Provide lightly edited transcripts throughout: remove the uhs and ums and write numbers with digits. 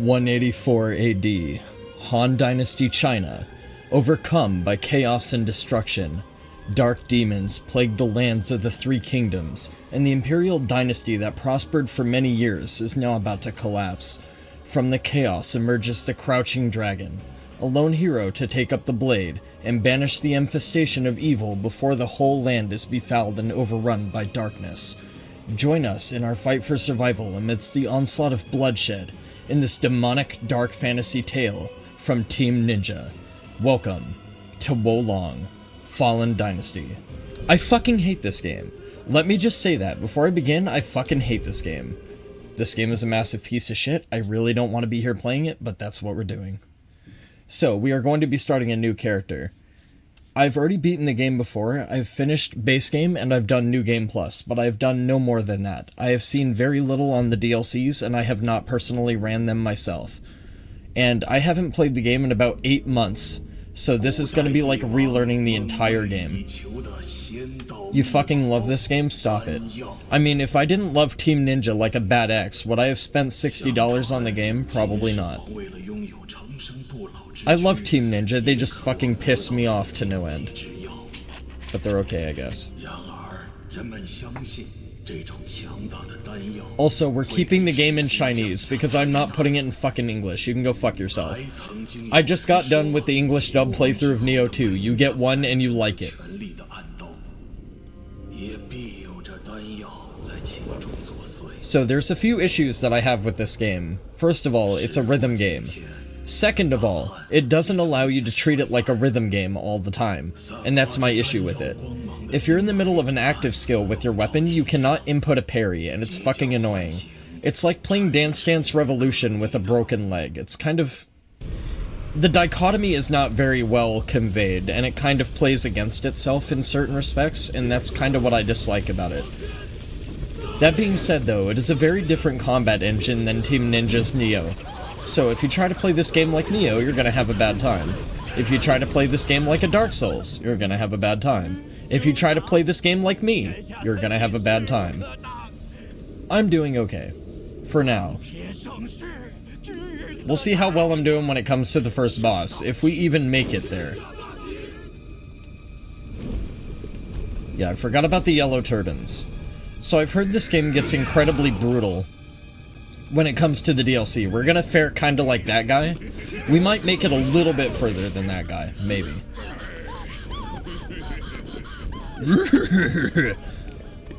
184 AD, Han Dynasty China, overcome by chaos and destruction. Dark demons plagued the lands of the Three Kingdoms, and the imperial dynasty that prospered for many years is now about to collapse. From the chaos emerges the Crouching Dragon, a lone hero to take up the blade and banish the infestation of evil before the whole land is befouled and overrun by darkness. Join us in our fight for survival amidst the onslaught of bloodshed in this demonic dark fantasy tale from Team Ninja. Welcome to Wolong, Fallen Dynasty. I fucking hate this game. Let me just say that. Before I begin, I fucking hate this game. This game is a massive piece of shit. I really don't want to be here playing it, but that's what we're doing. So, we are going to be starting a new character. I've already beaten the game before. I've finished base game and I've done New Game Plus, but I've done no more than that. I have seen very little on the DLCs and I have not personally ran them myself. And I haven't played the game in about 8 months, so this is going to be like relearning the entire game. You fucking love this game? Stop it. I mean, if I didn't love Team Ninja like a bad ex, would I have spent $60 on the game? Probably not. I love Team Ninja, they just fucking piss me off to no end. But they're okay, I guess. Also, we're keeping the game in Chinese, because I'm not putting it in fucking English. You can go fuck yourself. I just got done with the English dub playthrough of Neo 2. You get one and you like it. So there's a few issues that I have with this game. First of all, it's a rhythm game. Second of all, it doesn't allow you to treat it like a rhythm game all the time, and that's my issue with it. If you're in the middle of an active skill with your weapon, you cannot input a parry, and it's fucking annoying. It's like playing Dance Dance Revolution with a broken leg. It's kind of... The dichotomy is not very well conveyed, and it kind of plays against itself in certain respects, and that's kind of what I dislike about it. That being said though, it is a very different combat engine than Team Ninja's Neo. So if you try to play this game like Neo, you're gonna have a bad time. If you try to play this game like a Dark Souls, you're gonna have a bad time. If you try to play this game like me, you're gonna have a bad time. I'm doing okay. For now. We'll see how well I'm doing when it comes to the first boss, if we even make it there. Yeah, I forgot about the yellow turbans. So I've heard this game gets incredibly brutal when it comes to the DLC. We're gonna fare kinda like that guy. We might make it a little bit further than that guy, maybe.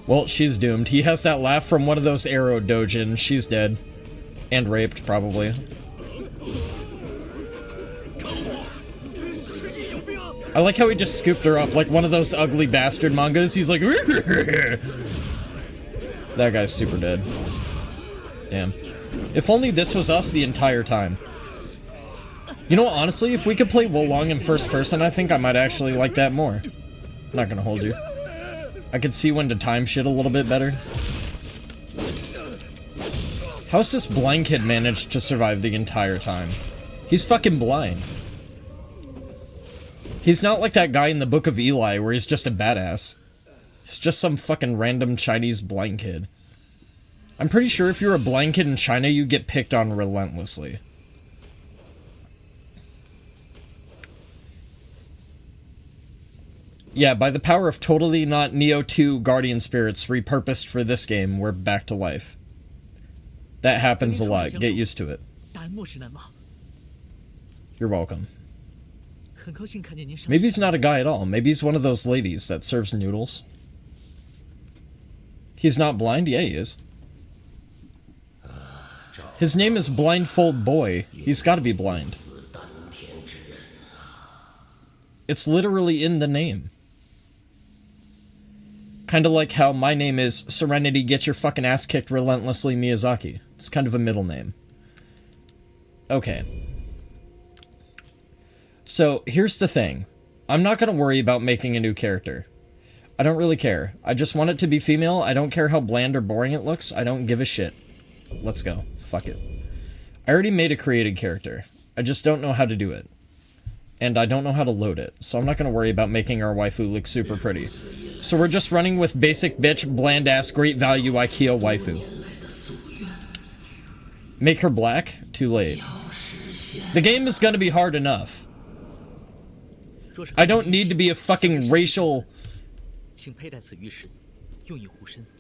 Well, she's doomed. He has that laugh from one of those arrow dojin. She's dead. And raped, probably. I like how he just scooped her up like one of those ugly bastard mangas. He's like... That guy's super dead. Damn. If only this was us the entire time. You know what, honestly, if we could play Wolong in first person, I think I might actually like that more. I'm not gonna hold you. I could see when to time shit a little bit better. How's this blind kid managed to survive the entire time? He's fucking blind. He's not like that guy in the Book of Eli where he's just a badass. He's just some fucking random Chinese blind kid. I'm pretty sure if you're a blind kid in China, you get picked on relentlessly. Yeah, by the power of totally not Neo 2 guardian spirits repurposed for this game, we're back to life. That happens a lot. Get used to it. You're welcome. Maybe he's not a guy at all. Maybe he's one of those ladies that serves noodles. He's not blind? Yeah, he is. His name is Blindfold Boy. He's gotta be blind. It's literally in the name. Kinda like how my name is Serenity Get Your Fucking Ass Kicked Relentlessly Miyazaki. It's kind of a middle name. Okay. So, here's the thing. I'm not gonna worry about making a new character. I don't really care. I just want it to be female. I don't care how bland or boring it looks. I don't give a shit. Let's go. Fuck it. I already made a created character. I just don't know how to do it. And I don't know how to load it, so I'm not gonna worry about making our waifu look super pretty. So we're just running with basic bitch, bland ass, great value IKEA waifu. Make her black, too late. The game is gonna be hard enough. I don't need to be a fucking racial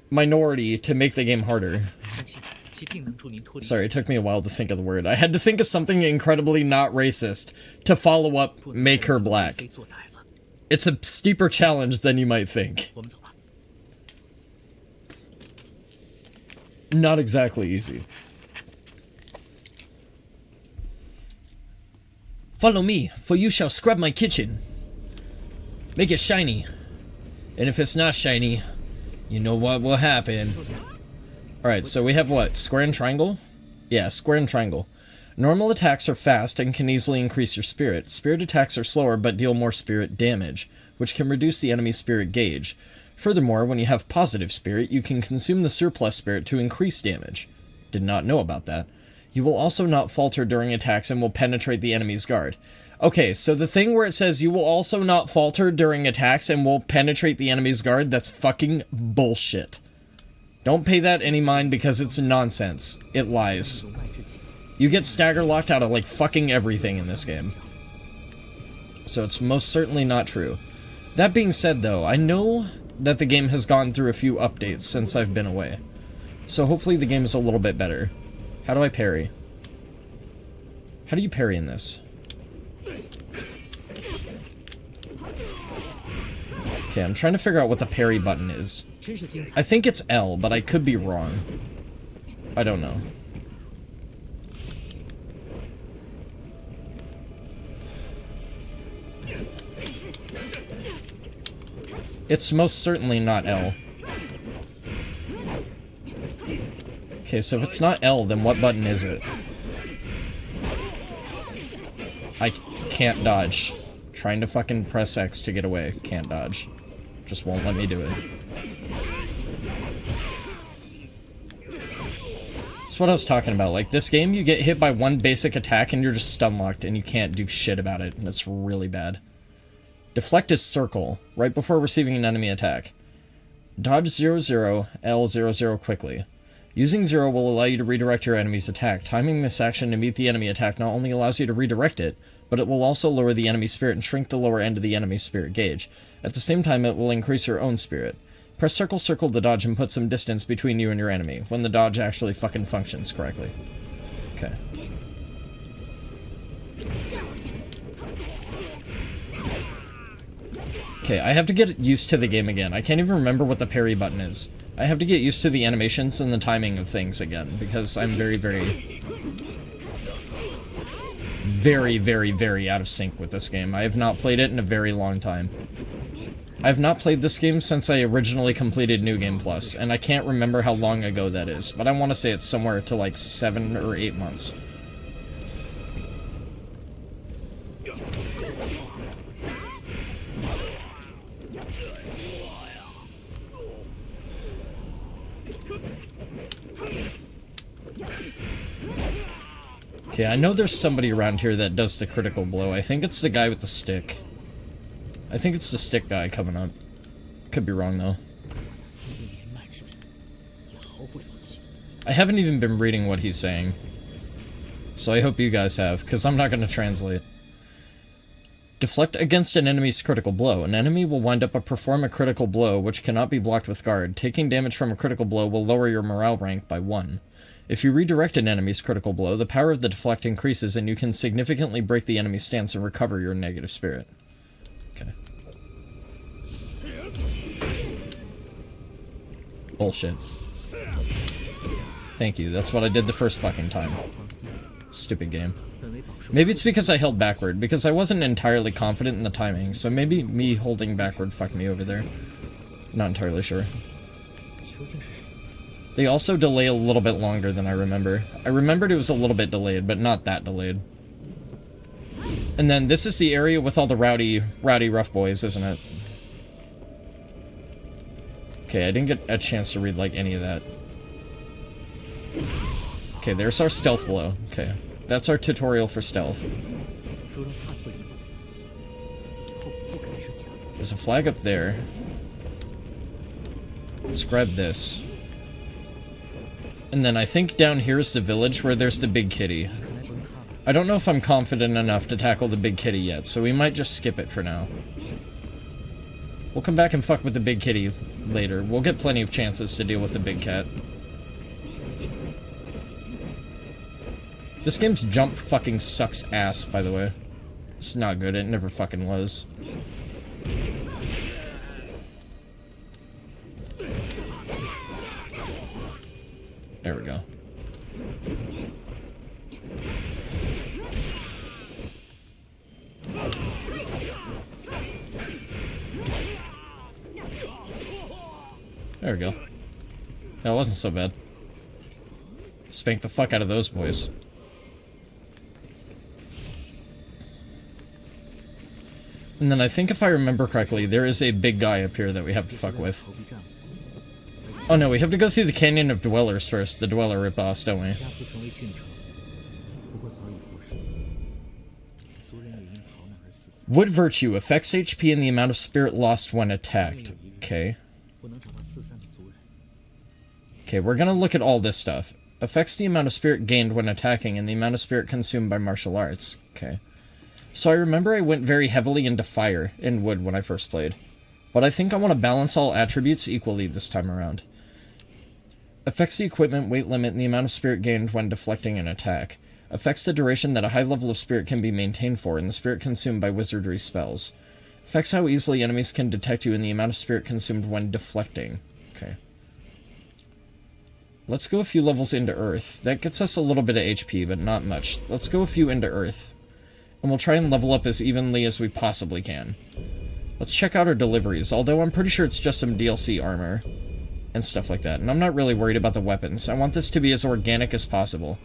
minority to make the game harder. Sorry, it took me a while to think of the word. I had to think of something incredibly not racist to follow up make her black. It's a steeper challenge than you might think. Not exactly easy. Follow me, for you shall scrub my kitchen. Make it shiny. And if it's not shiny, you know what will happen. Alright, so we have what? Square and triangle? Yeah, square and triangle. Normal attacks are fast and can easily increase your spirit. Spirit attacks are slower but deal more spirit damage, which can reduce the enemy's spirit gauge. Furthermore, when you have positive spirit, you can consume the surplus spirit to increase damage. Did not know about that. You will also not falter during attacks and will penetrate the enemy's guard. Okay, so the thing where it says you will also not falter during attacks and will penetrate the enemy's guard, that's fucking bullshit. Don't pay that any mind because it's nonsense. It lies. You get stagger locked out of like fucking everything in this game. So it's most certainly not true. That being said though, I know that the game has gone through a few updates since I've been away. So hopefully the game is a little bit better. How do I parry? How do you parry in this? Okay, I'm trying to figure out what the parry button is. I think it's L, but I could be wrong. I don't know. It's most certainly not L. Okay, so if it's not L, then what button is it? I can't dodge. Trying to fucking press X to get away. Can't dodge. Just won't let me do it. That's what I was talking about. Like, this game, you get hit by one basic attack and you're just stun locked and you can't do shit about it. And it's really bad. Deflect is circle, right before receiving an enemy attack. Dodge 0-0, L 0-0 quickly. Using 0 will allow you to redirect your enemy's attack. Timing this action to meet the enemy attack not only allows you to redirect it, but it will also lower the enemy's spirit and shrink the lower end of the enemy's spirit gauge. At the same time, it will increase your own spirit. Press circle to dodge and put some distance between you and your enemy, when the dodge actually fucking functions correctly. Okay. Okay, I have to get used to the game again. I can't even remember what the parry button is. I have to get used to the animations and the timing of things again, because I'm very, very out of sync with this game. I have not played it in a very long time. I have not played this game since I originally completed New Game Plus, and I can't remember how long ago that is, but I want to say it's somewhere to like 7 or 8 months. Okay, I know there's somebody around here that does the critical blow. I think it's the guy with the stick. I think it's the stick guy coming up. Could be wrong, though. I haven't even been reading what he's saying. So I hope you guys have, because I'm not going to translate. Deflect against an enemy's critical blow. An enemy will wind up perform a critical blow, which cannot be blocked with guard. Taking damage from a critical blow will lower your morale rank by 1. If you redirect an enemy's critical blow, the power of the deflect increases and you can significantly break the enemy's stance and recover your negative spirit. Okay. Bullshit. Thank you, that's what I did the first fucking time. Stupid game. Maybe it's because I held backward, because I wasn't entirely confident in the timing, so maybe me holding backward fucked me over there. Not entirely sure. They also delay a little bit longer than I remember. I remembered it was a little bit delayed, but not that delayed. And then this is the area with all the rowdy rough boys, isn't it? Okay, I didn't get a chance to read, like, any of that. Okay, there's our stealth blow. Okay, that's our tutorial for stealth. There's a flag up there. Let's grab this. And then I think down here is the village where there's the big kitty. I don't know if I'm confident enough to tackle the big kitty yet, so we might just skip it for now. We'll come back and fuck with the big kitty later. We'll get plenty of chances to deal with the big cat. This game's jump fucking sucks ass, by the way. It's not good, it never fucking was. There we go. There we go. That wasn't so bad. Spank the fuck out of those boys. And then I think if I remember correctly, there is a big guy up here that we have to fuck with. Oh no, we have to go through the Canyon of Dwellers first, the Dweller ripoffs, don't we? Wood Virtue affects HP and the amount of spirit lost when attacked. Okay. Okay, we're gonna look at all this stuff. Affects the amount of spirit gained when attacking and the amount of spirit consumed by martial arts. Okay. So I remember I went very heavily into fire in wood when I first played. But I think I want to balance all attributes equally this time around. Affects the equipment weight limit and the amount of spirit gained when deflecting an attack. Affects the duration that a high level of spirit can be maintained for and the spirit consumed by wizardry spells. Affects how easily enemies can detect you and the amount of spirit consumed when deflecting. Okay. Let's go a few levels into Earth. That gets us a little bit of HP, but not much. Let's go a few into Earth. And we'll try and level up as evenly as we possibly can. Let's check out our deliveries, although I'm pretty sure it's just some DLC armor and stuff like that. And I'm not really worried about the weapons. I want this to be as organic as possible.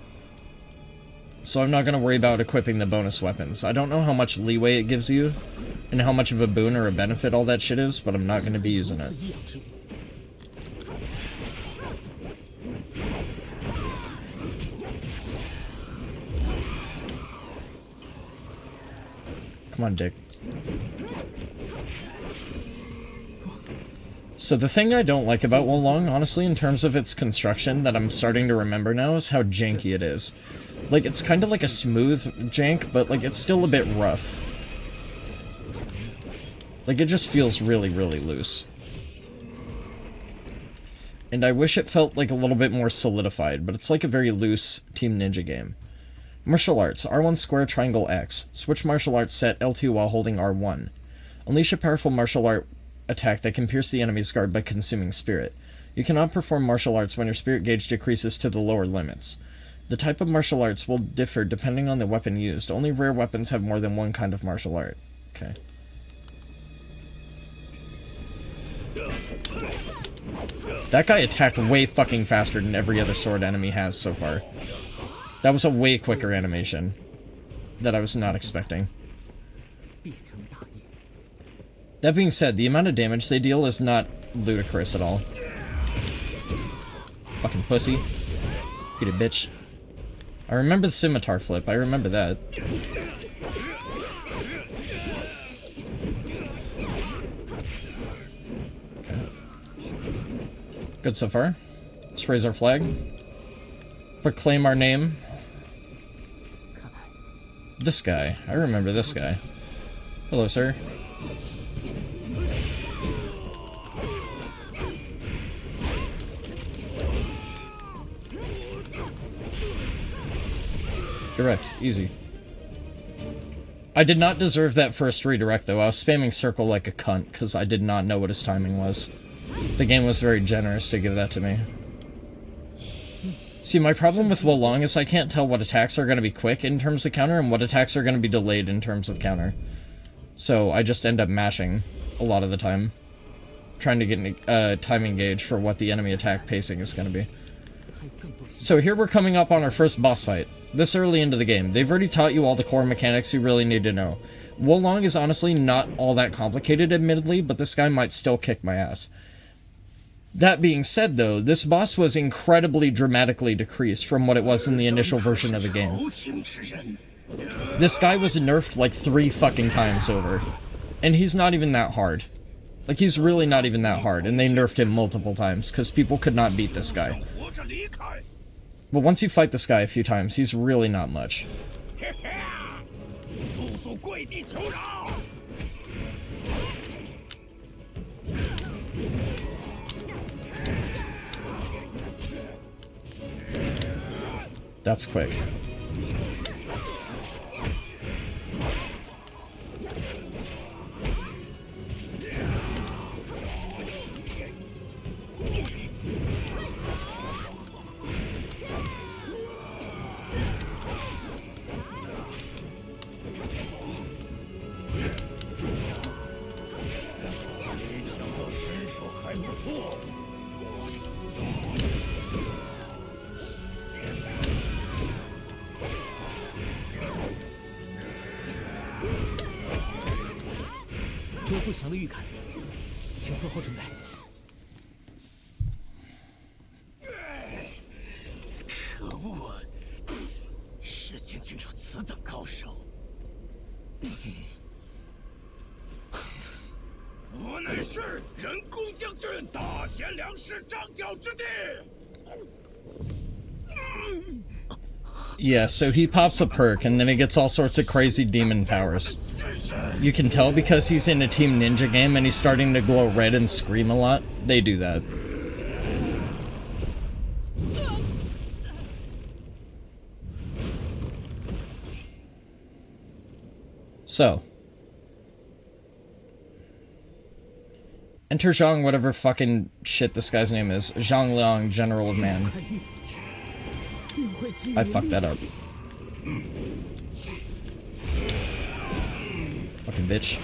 So I'm not going to worry about equipping the bonus weapons. I don't know how much leeway it gives you, and how much of a boon or a benefit all that shit is, but I'm not going to be using it. Come on, Dick. So the thing I don't like about Wolong, honestly, in terms of its construction, that I'm starting to remember now, is how janky it is. Like, it's kind of like a smooth jank, but, like, it's still a bit rough. Like, it just feels really, really loose. And I wish it felt, like, a little bit more solidified, but it's like a very loose Team Ninja game. Martial Arts, R1 square triangle X. Switch martial arts set L2 while holding R1. Unleash a powerful martial art attack that can pierce the enemy's guard by consuming spirit. You cannot perform martial arts when your spirit gauge decreases to the lower limits. The type of martial arts will differ depending on the weapon used. Only rare weapons have more than one kind of martial art. Okay. That guy attacked way fucking faster than every other sword enemy has so far. That was a way quicker animation that I was not expecting. That being said, the amount of damage they deal is not ludicrous at all. Fucking pussy. Eat it, bitch. I remember the scimitar flip. I remember that. Okay. Good so far. Let's raise our flag. Proclaim our name. This guy. I remember this guy. Hello, sir. Direct. Easy. I did not deserve that first redirect, though. I was spamming circle like a cunt, because I did not know what his timing was. The game was very generous to give that to me. See, my problem with Wolong is I can't tell what attacks are going to be quick in terms of counter and what attacks are going to be delayed in terms of counter. So I just end up mashing a lot of the time, trying to get a timing gauge for what the enemy attack pacing is going to be. So here we're coming up on our first boss fight. This early into the game. They've already taught you all the core mechanics you really need to know. Wolong is honestly not all that complicated, admittedly, but this guy might still kick my ass. That being said, though, this boss was incredibly dramatically decreased from what it was in the initial version of the game. This guy was nerfed like 3 fucking times over. And he's not even that hard. Like, he's really not even that hard, and they nerfed him multiple times, because people could not beat this guy. But once you fight this guy a few times, he's really not much. That's quick. Yeah, so he pops a perk, and then he gets all sorts of crazy demon powers. You can tell because he's in a Team Ninja game and he's starting to glow red and scream a lot. They do that. So. Enter Zhang, whatever fucking shit this guy's name is. Zhang Liang, General of Man. I fucked that up. Fucking bitch.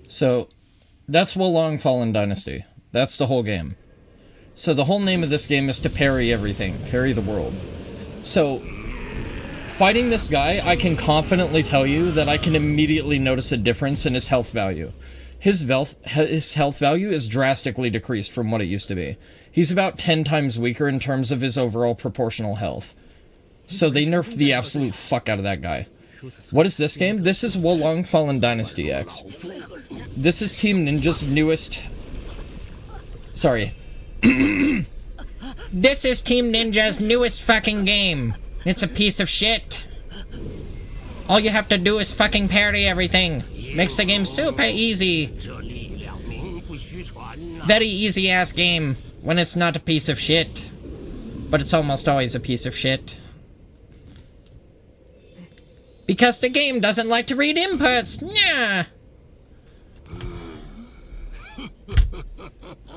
So, that's Wolong Fallen Dynasty. That's the whole game. So the whole name of this game is to parry everything. Parry the world. So, fighting this guy, I can confidently tell you that I can immediately notice a difference in his health value. His health value is drastically decreased from what it used to be. He's about 10 times weaker in terms of his overall proportional health. So they nerfed the absolute fuck out of that guy. What is this game? This is Wolong Fallen Dynasty X. This is Team Ninja's newest... Sorry. This is Team Ninja's newest fucking game. It's a piece of shit. All you have to do is fucking parry everything. Makes the game super easy. Very easy ass game when it's not a piece of shit. But it's almost always a piece of shit. Because the game doesn't like to read inputs. Nah.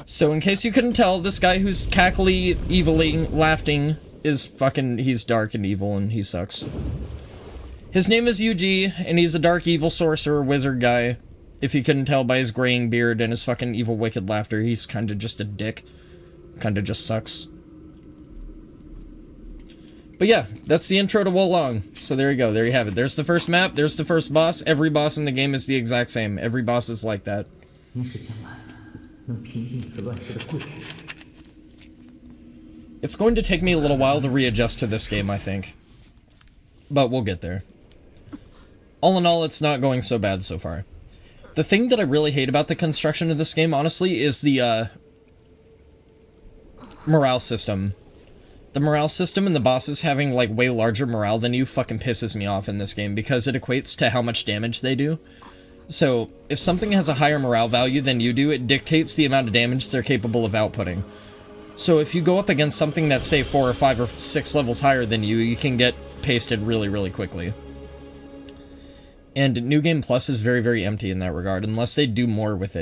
So in case you couldn't tell, this guy who's cackly, evilly laughing is fucking, he's dark and evil and he sucks. His name is UG, and he's a dark evil sorcerer wizard guy. If you couldn't tell by his graying beard and his fucking evil wicked laughter, he's kinda just a dick. Kinda just sucks. But yeah, that's the intro to Wolong. So there you go, there you have it. There's the first map, there's the first boss. Every boss in the game is the exact same. Every boss is like that. It's going to take me a little while to readjust to this game, I think. But we'll get there. All in all, it's not going so bad so far. The thing that I really hate about the construction of this game, honestly, is the, morale system. The morale system and the bosses having, like, way larger morale than you fucking pisses me off in this game, because it equates to how much damage they do. So, if something has a higher morale value than you do, it dictates the amount of damage they're capable of outputting. So if you go up against something that's, say, 4 or 5 or 6 levels higher than you, you can get pasted really, really quickly. And New Game Plus is very, very empty in that regard, unless they do more with it.